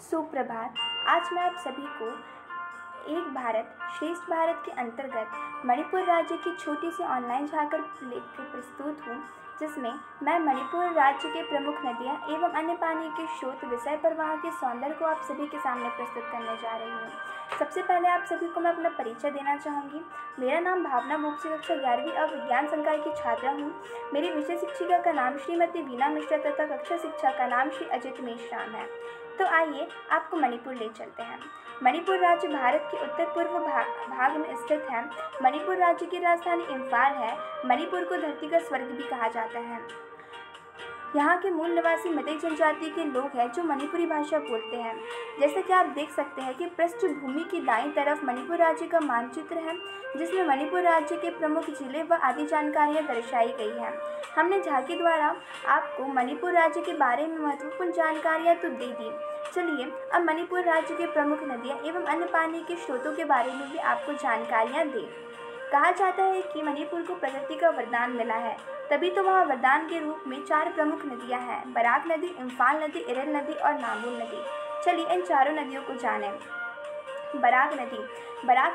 सुप्रभात। आज मैं आप सभी को एक भारत श्रेष्ठ भारत के अंतर्गत मणिपुर राज्य की छोटी सी ऑनलाइन झांकी लेकर प्रस्तुत हूँ, जिसमें मैं मणिपुर राज्य के प्रमुख नदियाँ एवं अन्य पानी के स्रोत विषय पर वहाँ के सौंदर्य को आप सभी के सामने प्रस्तुत करने जा रही हूँ। सबसे पहले आप सभी को मैं अपना परिचय देना चाहूँगी। मेरा नाम भावना बोक्सी कक्षा 11वीं विज्ञान संकाय की छात्रा हूँ। मेरी विषय शिक्षिका का नाम श्रीमती वीना मिश्रा तथा कक्षा शिक्षक का नाम श्री अजित मेश्राम है। तो आइए आपको मणिपुर ले चलते हैं। मणिपुर राज्य भारत के उत्तर पूर्व भाग में स्थित है। मणिपुर राज्य की राजधानी इम्फाल है। मणिपुर को धरती का स्वर्ग भी कहा जाता है। यहाँ के मूल निवासी मैतेई जनजाति के लोग हैं जो मणिपुरी भाषा बोलते हैं। जैसे कि आप देख सकते हैं कि पृष्ठभूमि की दाईं तरफ मणिपुर राज्य का मानचित्र है, जिसमें मणिपुर राज्य के प्रमुख जिले व आदि जानकारियाँ दर्शाई गई हैं। हमने झांकी द्वारा आपको मणिपुर राज्य के बारे में महत्वपूर्ण जानकारियाँ तो दे दी। चलिए अब मणिपुर राज्य के प्रमुख नदियाँ एवं अन्य पानी के स्रोतों के बारे में भी आपको जानकारियाँ दें। कहा जाता है कि मणिपुर को प्रकृति का वरदान मिला है, तभी तो वहाँ वरदान के रूप में 4 प्रमुख नदियाँ हैं: बराक नदी, इम्फाल नदी, इरेल नदी और नाम्बुल नदी। चलिए इन चारों नदियों को जानें। बराक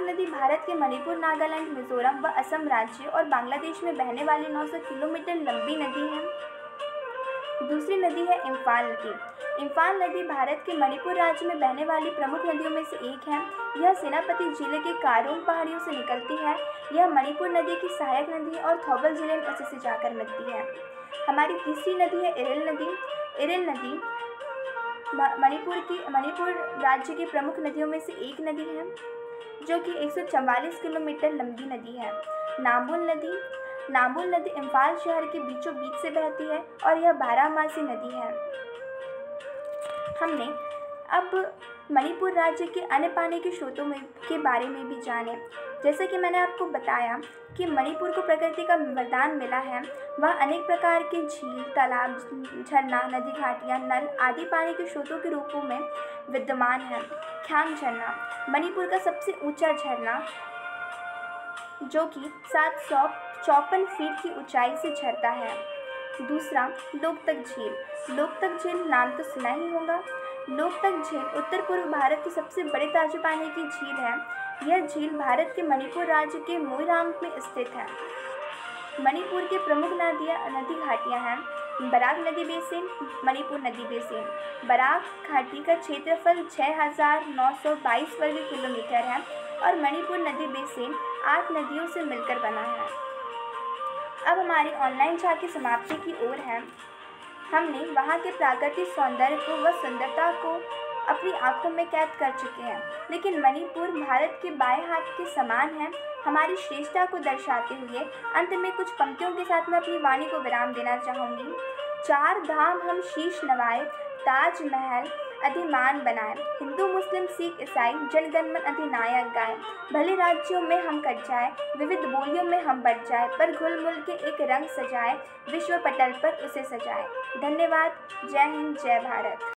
नदी भारत के मणिपुर, नागालैंड, मिजोरम व असम राज्य और बांग्लादेश में बहने वाली 900 किलोमीटर लंबी नदी है। दूसरी नदी है इम्फाल नदी। इम्फाल नदी भारत के मणिपुर राज्य में बहने वाली प्रमुख नदियों में से एक है। यह सेनापति जिले के कारोंग पहाड़ियों से निकलती है। यह मणिपुर नदी की सहायक नदी और थौबल जिले में उसी से जाकर मिलती है। हमारी तीसरी नदी है इरेल नदी। इरेल नदी मणिपुर राज्य की प्रमुख नदियों में से एक नदी है, जो कि 144 किलोमीटर लंबी नदी है। नाम्बुल नदी इम्फाल शहर के बीचों बीच से बहती है और यह 12मासी नदी है। हमने अब मणिपुर राज्य के अन्य पानी के स्रोतों के बारे में भी जाने। जैसे कि मैंने आपको बताया कि मणिपुर को प्रकृति का वरदान मिला है। वह अनेक प्रकार के झील, तालाब, झरना, नदी घाटियाँ, नल आदि पानी के स्रोतों के रूपों में विद्यमान है। ख्यांग झरना मणिपुर का सबसे ऊंचा झरना, जो कि 754 फीट की ऊंचाई से झरता है। दूसरा लोकतक झील। लोकतक झील नाम तो सुना ही होगा। लोकतक झील उत्तर पूर्व भारत की सबसे बड़ी ताजे पानी की झील है। यह झील भारत के मणिपुर राज्य के मोइरांग में स्थित है। मणिपुर के प्रमुख नदी घाटियाँ हैं: बराक नदी बेसिन, मणिपुर नदी बेसिन। बराक घाटी का क्षेत्रफल 6922 वर्ग किलोमीटर है और मणिपुर नदी बेसिन 8 नदियों से मिलकर बना है। अब हमारी ऑनलाइन झांकी समाप्ति की ओर है। हमने वहाँ के प्राकृतिक सौंदर्य को व सुंदरता को अपनी आंखों में कैद कर चुके हैं, लेकिन मणिपुर भारत के बाएं हाथ के समान है। हमारी श्रेष्ठता को दर्शाते हुए अंत में कुछ पंक्तियों के साथ मैं अपनी वाणी को विराम देना चाहूँगी। 4 धाम हम शीश नवाए, ताजमहल अधिमान बनाए, हिंदू मुस्लिम सिख ईसाई जनगणमन अधिनायक गाए। भले राज्यों में हम कट जाए, विविध बोलियों में हम बढ़ जाए, पर घुल मिल के एक रंग सजाए, विश्व पटल पर उसे सजाए। धन्यवाद। जय हिंद, जय भारत।